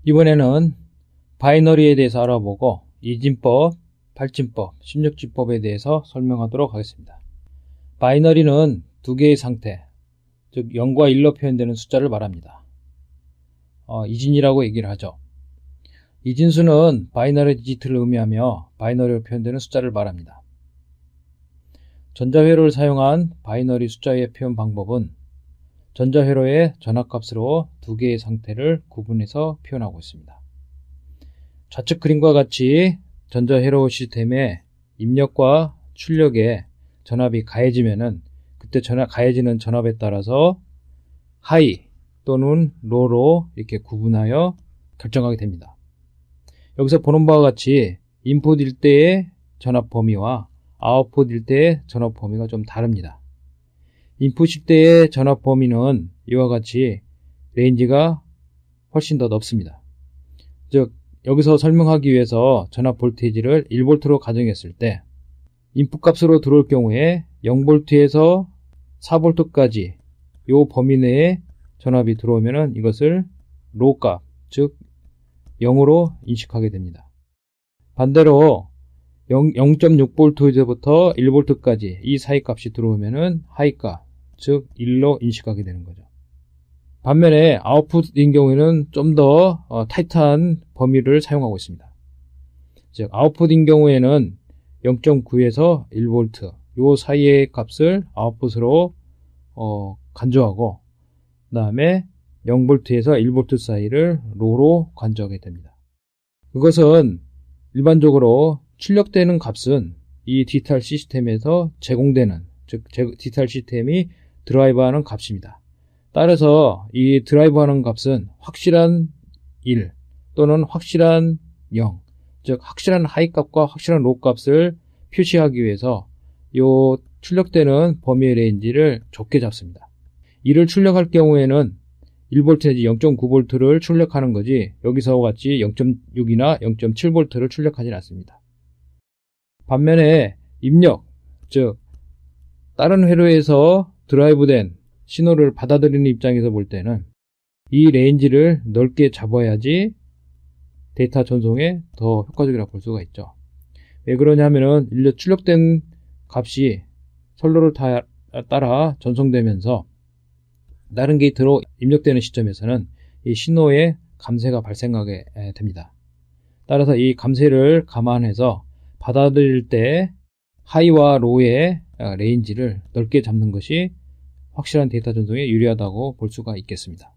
이번에는 바이너리에 대해서 알아보고 이진법, 발진법, 16지법에 대해서 설명하도록 하겠습니다. 바이너리는 두 개의 상태, 즉 0과 1로 표현되는 숫자를 말합니다. 이진이라고 얘기를 하죠. 이진수는 바이너리 디지트를 의미하며 바이너리로 표현되는 숫자를 말합니다. 전자회로를 사용한 바이너리 숫자의 표현 방법은 전자회로의 전압값으로 두 개의 상태를 구분해서 표현하고 있습니다. 좌측 그림과 같이 전자회로 시스템의 입력과 출력에 전압이 가해지면은 그때 가해지는 전압에 따라서 하이 또는 로로 이렇게 구분하여 결정하게 됩니다. 여기서 보는 바와 같이 인풋일 때의 전압 범위와 아웃풋일 때의 전압 범위가 좀 다릅니다. 인풋일 때의 전압 범위는 이와 같이 레인지가 훨씬 더 넓습니다. 즉 여기서 설명하기 위해서 전압 볼테이지를 1V로 가정했을 때 인풋 값으로 들어올 경우에 0V에서 4V까지 이 범위 내에 전압이 들어오면 이것을 로 값, 즉 0으로 인식하게 됩니다. 반대로 0.6V에서부터 1V까지 이 사이 값이 들어오면 하이 값, 즉 1로 인식하게 되는 거죠. 반면에 아웃풋인 경우에는 좀 더 타이트한 범위를 사용하고 있습니다. 즉 아웃풋인 경우에는 0.9에서 1V 이 사이의 값을 아웃풋으로 간주하고 그 다음에 0V에서 1V 사이를 로로 간주하게 됩니다. 그것은 일반적으로 출력되는 값은 이 디지털 시스템에서 제공되는, 즉 디지털 시스템이 드라이브하는 값입니다. 따라서 이 드라이브하는 값은 확실한 1 또는 확실한 0, 즉 확실한 하이 값과 확실한 로우 값을 표시하기 위해서 이 출력되는 범위의 레인지를 좁게 잡습니다. 이를 출력할 경우에는 1V 내지 0.9V를 출력하는 거지 여기서와 같이 0.6이나 0.7V를 출력하지 않습니다. 반면에 입력, 즉 다른 회로에서 드라이브된 신호를 받아들이는 입장에서 볼 때는 이 레인지를 넓게 잡아야지 데이터 전송에 더 효과적이라고 볼 수가 있죠. 왜 그러냐면은 출력된 값이 선로를 따라 전송되면서 다른 게이트로 입력되는 시점에서는 이 신호의 감쇄가 발생하게 됩니다. 따라서 이 감쇄를 감안해서 받아들일 때 하이와 로우의 레인지를 넓게 잡는 것이 확실한 데이터 전송에 유리하다고 볼 수가 있겠습니다.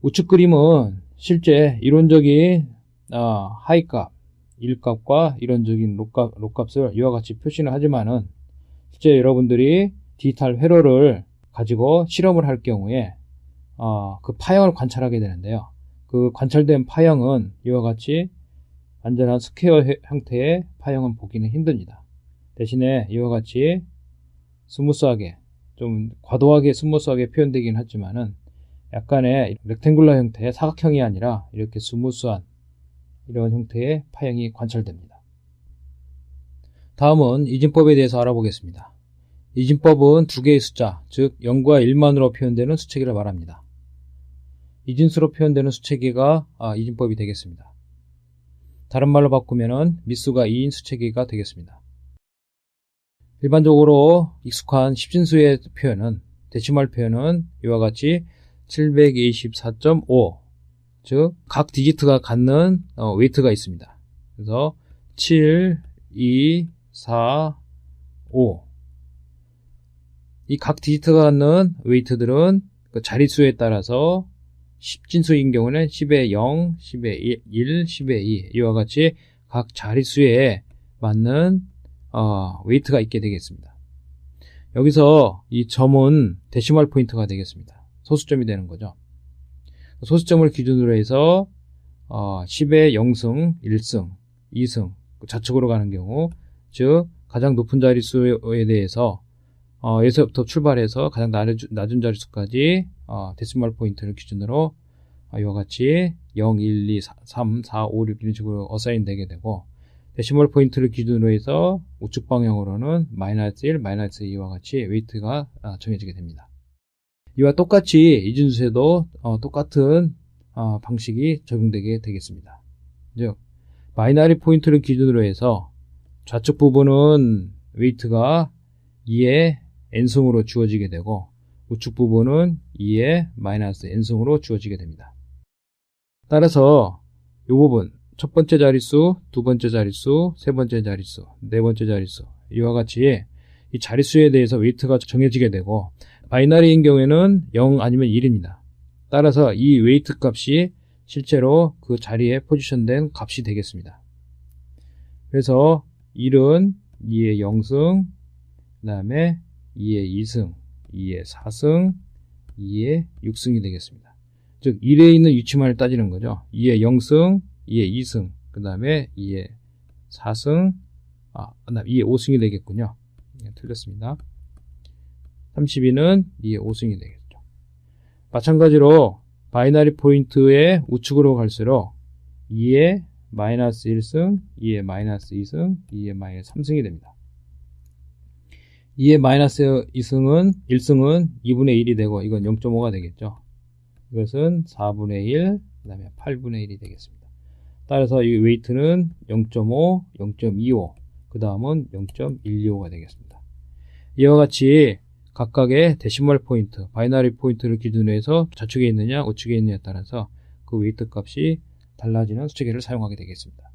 우측 그림은 실제 이론적인 하이 값, 1값과 이론적인 로 값을 이와 같이 표시는 하지만은 실제 여러분들이 디지털 회로를 가지고 실험을 할 경우에 그 파형을 관찰하게 되는데요. 그 관찰된 파형은 이와 같이 완전한 스퀘어 형태의 파형은 보기는 힘듭니다. 대신에 이와 같이 스무스하게, 좀 과도하게 스무스하게 표현되긴 하지만은 약간의 렉탱굴러 형태의 사각형이 아니라 이렇게 스무스한 이런 형태의 파형이 관찰됩니다. 다음은 이진법에 대해서 알아보겠습니다. 이진법은 두 개의 숫자, 즉 0과 1만으로 표현되는 수체계를 말합니다. 이진수로 표현되는 수체계가 이진법이 되겠습니다. 다른 말로 바꾸면 미수가 2인 수체계가 되겠습니다. 일반적으로 익숙한 십진수의 표현은, 데시멀 표현은 이와 같이 724.5, 즉 각 디지트가 갖는 웨이트가 있습니다. 그래서 7, 2, 4, 5 이 각 디지트가 갖는 웨이트들은 그 자릿수에 따라서 십진수인 경우는 10의 0, 10의 1, 10의 2 이와 같이 각 자릿수에 맞는 웨이트가 있게 되겠습니다. 여기서 이 점은 데시멀 포인트가 되겠습니다. 소수점이 되는 거죠. 소수점을 기준으로 해서 10의 0승, 1승, 2승 좌측으로 가는 경우, 즉 가장 높은 자릿수에 대해서 여기서부터 출발해서 가장 낮은 자릿수까지 데시멀 포인트를 기준으로 이와 같이 0, 1, 2, 3, 4, 5, 6 이런 식으로 어사인 되게 되고, 데시멀 포인트를 기준으로 해서 우측 방향으로는 마이너스 1, 마이너스 2와 같이 웨이트가 정해지게 됩니다. 이와 똑같이 이진수에도 똑같은 방식이 적용되게 되겠습니다. 즉 바이너리 포인트를 기준으로 해서 좌측 부분은 웨이트가 2의 n승으로 주어지게 되고 우측 부분은 2의 마이너스 n승으로 주어지게 됩니다. 따라서 이 부분 첫 번째 자릿수, 두 번째 자릿수, 세 번째 자릿수, 네 번째 자릿수 이와 같이 이 자릿수에 대해서 웨이트가 정해지게 되고 바이너리인 경우에는 0 아니면 1입니다. 따라서 이 웨이트 값이 실제로 그 자리에 포지션된 값이 되겠습니다. 그래서 1은 2의 0승, 그 다음에 2의 2승, 2의 4승, 2의 6승이 되겠습니다. 즉 1에 있는 위치만을 따지는 거죠. 2의 0승, 2의 2승, 그 다음에 2의 4승, 그 다음에 2의 5승이 되겠군요. 틀렸습니다. 32는 2의 5승이 되겠죠. 마찬가지로 바이너리 포인트의 우측으로 갈수록 2의 마이너스 1승, 2의 마이너스 2승, 2의 마이너스 3승이 됩니다. 2의 마이너스 1승은 2분의 1이 되고 이건 0.5가 되겠죠. 이것은 4분의 1, 그 다음에 8분의 1이 되겠습니다. 따라서 이 웨이트는 0.5, 0.25, 그 다음은 0.125가 되겠습니다. 이와 같이 각각의 데시멀 포인트, 바이너리 포인트를 기준으로 해서 좌측에 있느냐 우측에 있느냐에 따라서 그 웨이트 값이 달라지는 수치계를 사용하게 되겠습니다.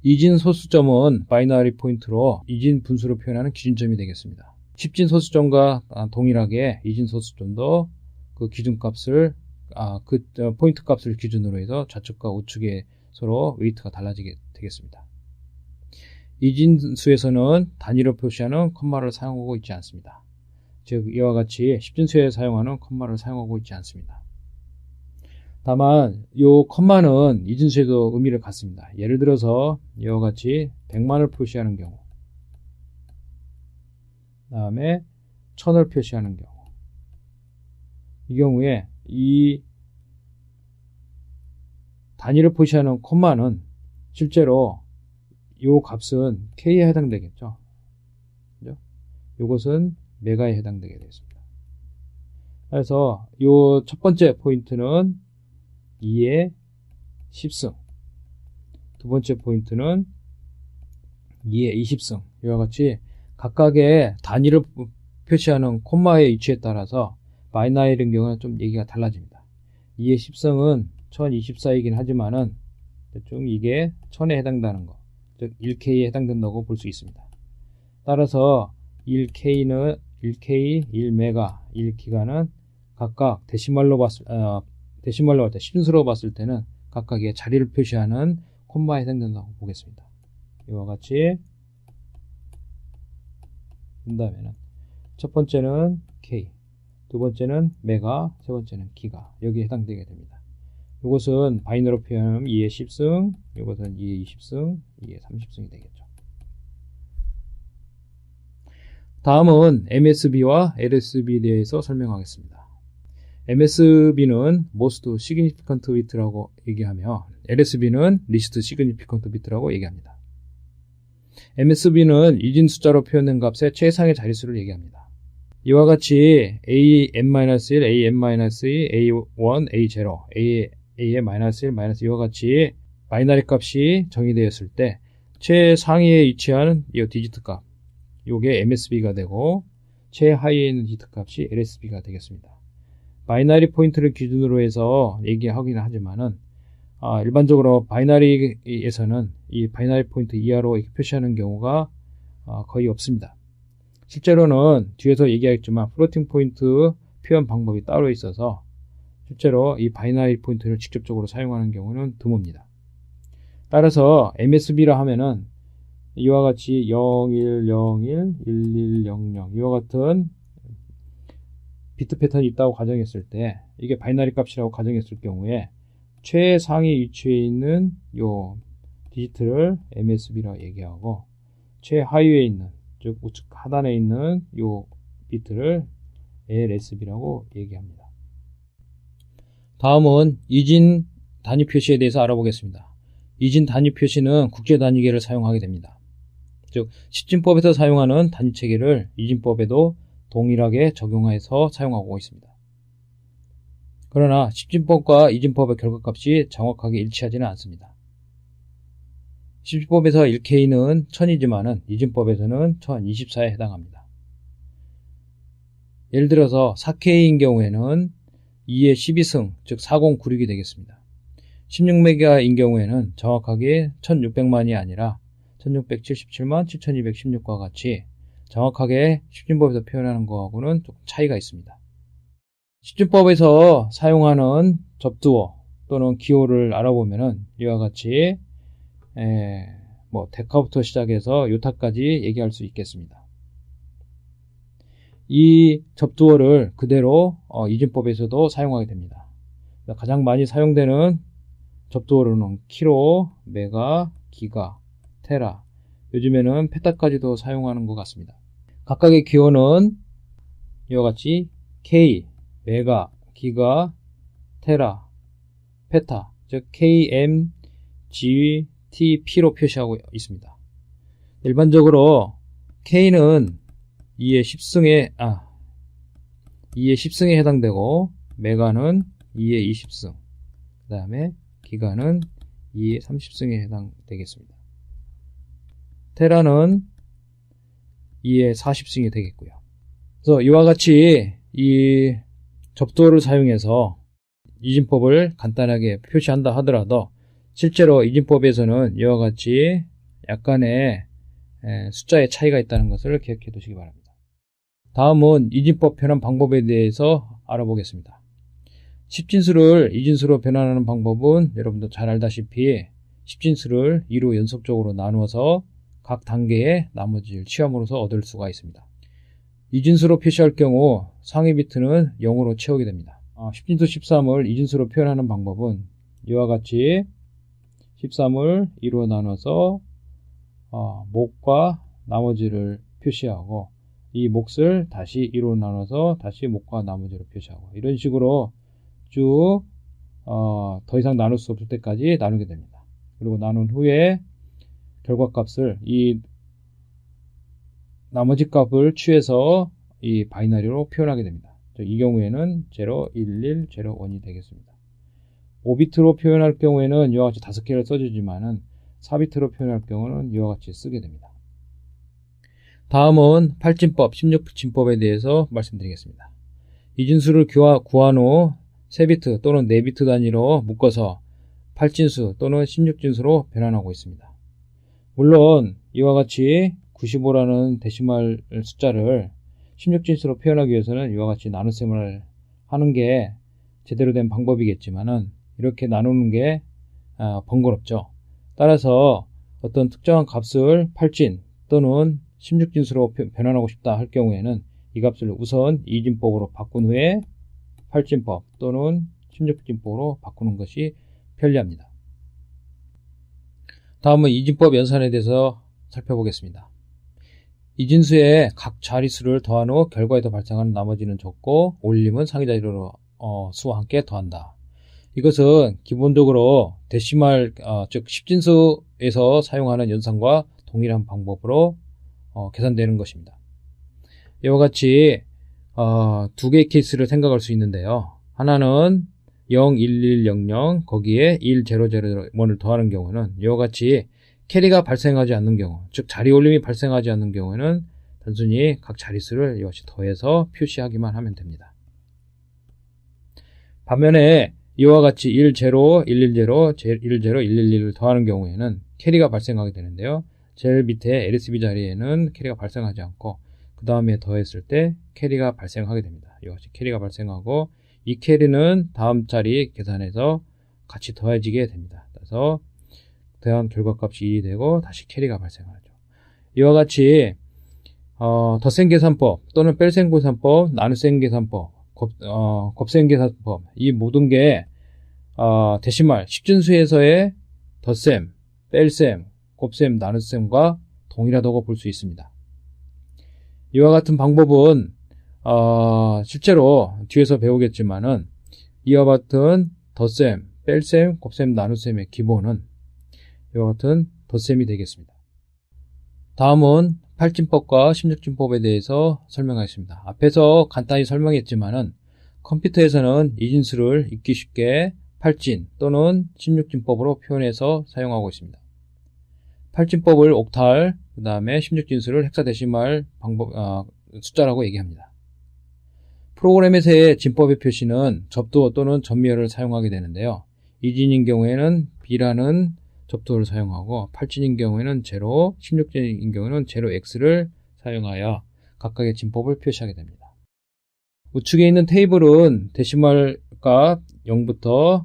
이진 소수점은 바이너리 포인트로 이진 분수로 표현하는 기준점이 되겠습니다. 10진 소수점과 동일하게 이진 소수점도 그 기준값을 포인트 값을 기준으로 해서 좌측과 우측에 서로 웨이트가 달라지게 되겠습니다. 이진수에서는 단위로 표시하는 컴마를 사용하고 있지 않습니다. 즉 이와 같이 10진수에 사용하는 컴마를 사용하고 있지 않습니다. 다만 이 컴마는 이진수에도 의미를 갖습니다. 예를 들어서 이와 같이 100만을 표시하는 경우, 그 다음에 1000을 표시하는 경우, 이 경우에 이 단위를 표시하는 콤마는 실제로 이 값은 K에 해당되겠죠. 그죠? 이것은 메가에 해당되게 되겠습니다. 그래서 이 첫 번째 포인트는 2의 10승, 두 번째 포인트는 2의 20승, 이와 같이 각각의 단위를 표시하는 콤마의 위치에 따라서 바이너리인 경우는 좀 얘기가 달라집니다. 2의 10승은 1024이긴 하지만은 대충 이게 1000에 해당되는 거, 즉 1K에 해당된다고 볼 수 있습니다. 따라서 1K는 1K, 1메가, 1기가는 각각 데시멀로 할 때, 신수로 봤을 때는 각각의 자리를 표시하는 콤마에 해당된다고 보겠습니다. 이와 같이 본다면은 첫 번째는 K, 두 번째는 메가, 세 번째는 기가, 여기에 해당되게 됩니다. 이것은 바이너로 표현하면 2의 10승, 이것은 2의 20승, 2의 30승이 되겠죠. 다음은 MSB와 LSB에 대해서 설명하겠습니다. MSB는 Most Significant Bit라고 얘기하며 LSB는 Least Significant Bit라고 얘기합니다. MSB는 이진 숫자로 표현된 값의 최상의 자릿수를 얘기합니다. 이와 같이 AN-1, AN-2, A1, A0, A의 마이너스 1, 마이너스 이와 같이 바이너리 값이 정의되었을 때 최상위에 위치하는 이 디지트 값, 요게 MSB가 되고 최하위에 있는 디지트 값이 LSB가 되겠습니다. 바이너리 포인트를 기준으로 해서 얘기하기는 하지만은 일반적으로 바이너리에서는 이 바이너리 포인트 이하로 이렇게 표시하는 경우가 거의 없습니다. 실제로는 뒤에서 얘기하겠지만 플로팅 포인트 표현 방법이 따로 있어서 실제로 이 바이너리 포인트를 직접적으로 사용하는 경우는 드뭅니다. 따라서 MSB라 하면은 이와 같이 0101, 1100 이와 같은 비트 패턴이 있다고 가정했을 때 이게 바이너리 값이라고 가정했을 경우에 최상위 위치에 있는 요 디지트를 MSB라고 얘기하고 최하위에 있는 즉 우측 하단에 있는 요 비트를 LSB라고 얘기합니다. 다음은 이진 단위 표시에 대해서 알아보겠습니다. 이진 단위 표시는 국제 단위계를 사용하게 됩니다. 즉 10진법에서 사용하는 단위체계를 이진법에도 동일하게 적용해서 사용하고 있습니다. 그러나 십진법과 이진법의 결과값이 정확하게 일치하지는 않습니다. 십진법에서 1K는 1000이지만은 이진법에서는 1024에 해당합니다. 예를 들어서 4K인 경우에는 2의 12승, 즉 4096이 되겠습니다. 16메가인 경우에는 정확하게 1600만이 아니라 1677만 7216과 같이 정확하게 십진법에서 표현하는 것하고는 조금 차이가 있습니다. 십진법에서 사용하는 접두어 또는 기호를 알아보면은 이와 같이 데카부터 시작해서 요타까지 얘기할 수 있겠습니다. 이 접두어를 그대로 이진법에서도 사용하게 됩니다. 가장 많이 사용되는 접두어로는 키로, 메가, 기가, 테라, 요즘에는 페타까지도 사용하는 것 같습니다. 각각의 기호는 이와 같이 K, 메가, 기가, 테라, 페타, 즉 KM, G, T, P로 표시하고 있습니다. 일반적으로 K는 2의 10승에 해당되고 메가는 2의 20승, 그 다음에 기가는 2의 30승에 해당되겠습니다. 테라는 2의 40승이 되겠고요. 그래서 이와 같이 이 접두어를 사용해서 이진법을 간단하게 표시한다 하더라도 실제로 이진법에서는 이와 같이 약간의 숫자의 차이가 있다는 것을 기억해 두시기 바랍니다. 다음은 이진법 변환 방법에 대해서 알아보겠습니다. 십진수를 이진수로 변환하는 방법은 여러분도 잘 알다시피 십진수를 2로 연속적으로 나누어서 각 단계의 나머지를 취함으로써 얻을 수가 있습니다. 이진수로 표시할 경우 상위 비트는 0으로 채우게 됩니다. 십진수 13을 이진수로 표현하는 방법은 이와 같이 13을 2로 나눠서 목과 나머지를 표시하고 이 몫을 다시 2로 나눠서 다시 목과 나머지로 표시하고 이런 식으로 쭉 더 이상 나눌 수 없을 때까지 나누게 됩니다. 그리고 나눈 후에 결과값을 이 나머지 값을 취해서 이 바이너리로 표현하게 됩니다. 이 경우에는 0, 1, 1, 0, 1이 되겠습니다. 5비트로 표현할 경우에는 이와 같이 5개를 써주지만은 4비트로 표현할 경우는 이와 같이 쓰게 됩니다. 다음은 8진법, 16진법에 대해서 말씀드리겠습니다. 이진수를 구한 후 3비트 또는 4비트 단위로 묶어서 8진수 또는 16진수로 변환하고 있습니다. 물론 이와 같이 95라는 데시말 숫자를 16진수로 표현하기 위해서는 이와 같이 나눗셈을 하는 게 제대로 된 방법이겠지만은 이렇게 나누는 게 번거롭죠. 따라서 어떤 특정한 값을 8진 또는 16진수로 변환하고 싶다 할 경우에는 이 값을 우선 이진법으로 바꾼 후에 8진법 또는 16진법으로 바꾸는 것이 편리합니다. 다음은 이진법 연산에 대해서 살펴보겠습니다. 이진수의 각 자릿수를 더한 후 결과에서 발생하는 나머지는 적고 올림은 상위 자리로 수와 함께 더한다. 이것은 기본적으로 데시말 즉 십진수에서 사용하는 연산과 동일한 방법으로 계산되는 것입니다. 이와 같이 두 개의 케이스를 생각할 수 있는데요. 하나는 0, 1, 1, 0, 0 거기에 1, 0, 0, 1을 더하는 경우는 이와 같이 캐리가 발생하지 않는 경우, 즉 자리 올림이 발생하지 않는 경우에는 단순히 각 자릿수를 이와 같이 더해서 표시하기만 하면 됩니다. 반면에 이와 같이 1, 0, 1, 1, 0, 1, 0, 1, 1, 1을 더하는 경우에는 캐리가 발생하게 되는데요. 제일 밑에 LSB 자리에는 캐리가 발생하지 않고 그 다음에 더했을 때 캐리가 발생하게 됩니다. 이와 같이 캐리가 발생하고 이 캐리는 다음 자리 계산해서 같이 더해지게 됩니다. 그래서 더한 결과값이 1이 되고 다시 캐리가 발생하죠. 이와 같이 덧셈 계산법 또는 뺄셈 계산법, 나눗셈 계산법, 곱셈 계산법 이 모든 게 데시말 십진수에서의 덧셈, 뺄셈, 곱셈, 나눗셈과 동일하다고 볼 수 있습니다. 이와 같은 방법은 실제로 뒤에서 배우겠지만은 이와 같은 덧셈, 뺄셈, 곱셈, 나눗셈의 기본은 이와 같은 덧셈이 되겠습니다. 다음은 8진법과 16진법에 대해서 설명하겠습니다. 앞에서 간단히 설명했지만은 컴퓨터에서는 이진수를 읽기 쉽게 8진 또는 16진법으로 표현해서 사용하고 있습니다. 8진법을 옥탈, 그 다음에 16진수를 헥사데시말 숫자라고 얘기합니다. 프로그램에서의 진법의 표시는 접두어 또는 전미어를 사용하게 되는데요. 2진인 경우에는 B라는 접두어를 사용하고 8진인 경우에는 0, 16진인 경우에는 0x를 사용하여 각각의 진법을 표시하게 됩니다. 우측에 있는 테이블은 데시말 값 0부터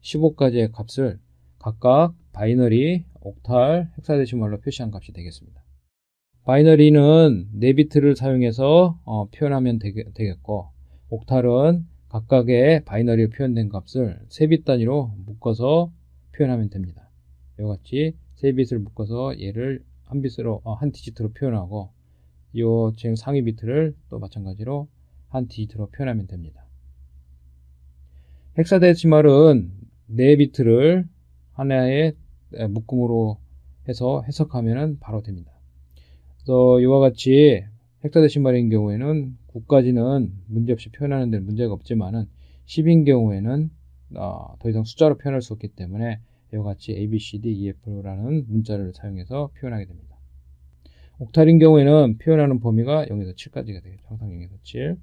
15까지의 값을 각각 바이너리, 옥탈, 헥사데시말로 표시한 값이 되겠습니다. 바이너리는 4비트를 사용해서 표현하면 되겠고, 옥탈은 각각의 바이너리로 표현된 값을 3빛 단위로 묶어서 표현하면 됩니다. 이와 같이 3빛을 묶어서 얘를 한 디지트로 표현하고, 이 지금 상위 비트를 또 마찬가지로 한 디지트로 표현하면 됩니다. 헥사데시말은 4비트를 하나의 묶음으로 해서 해석하면 바로 됩니다. 그래서 이와 같이 헥사데시말인 경우에는 9까지는 문제없이 표현하는 데 문제가 없지만은 10인 경우에는 더 이상 숫자로 표현할 수 없기 때문에 이와 같이 A, B, C, D, E, F라는 문자를 사용해서 표현하게 됩니다. 옥탈인 경우에는 표현하는 범위가 0에서 7까지가 되겠죠. 항상 0에서 7.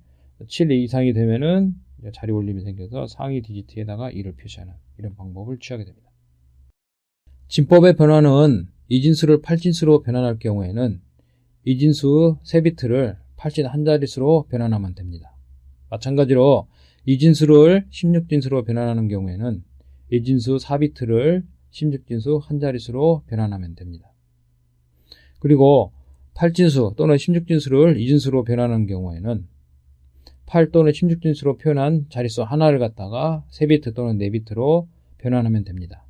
7 이상이 되면은 자리 올림이 생겨서 상위 디지트에다가 2를 표시하는 이런 방법을 취하게 됩니다. 진법의 변화는 이진수를 8진수로 변환할 경우에는 이진수 3비트를 8진 한 자릿수로 변환하면 됩니다. 마찬가지로 이진수를 16진수로 변환하는 경우에는 이진수 4비트를 16진수 한 자릿수로 변환하면 됩니다. 그리고 8진수 또는 16진수를 이진수로 변환하는 경우에는 8 또는 16진수로 표현한 자릿수 하나를 갖다가 3비트 또는 4비트로 변환하면 됩니다.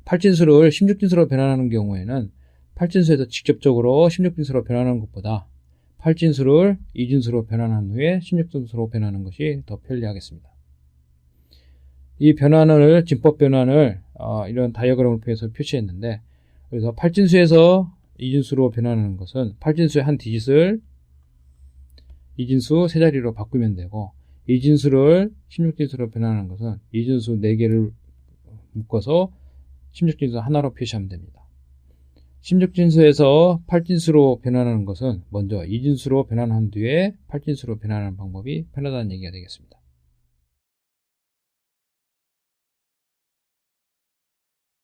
8진수를 16진수로 변환하는 경우에는 8진수에서 직접적으로 16진수로 변환하는 것보다 8진수를 2진수로 변환한 후에 16진수로 변환하는 것이 더 편리하겠습니다. 이 변환을, 진법 변환을 이런 다이어그램을 통해서 표시했는데, 그래서 8진수에서 2진수로 변환하는 것은 8진수의 한 디짓을 2진수 3자리로 바꾸면 되고, 2진수를 16진수로 변환하는 것은 2진수 4개를 묶어서 16진수 하나로 표시하면 됩니다. 16진수에서 8진수로 변환하는 것은 먼저 2진수로 변환한 뒤에 8진수로 변환하는 방법이 편하다는 얘기가 되겠습니다.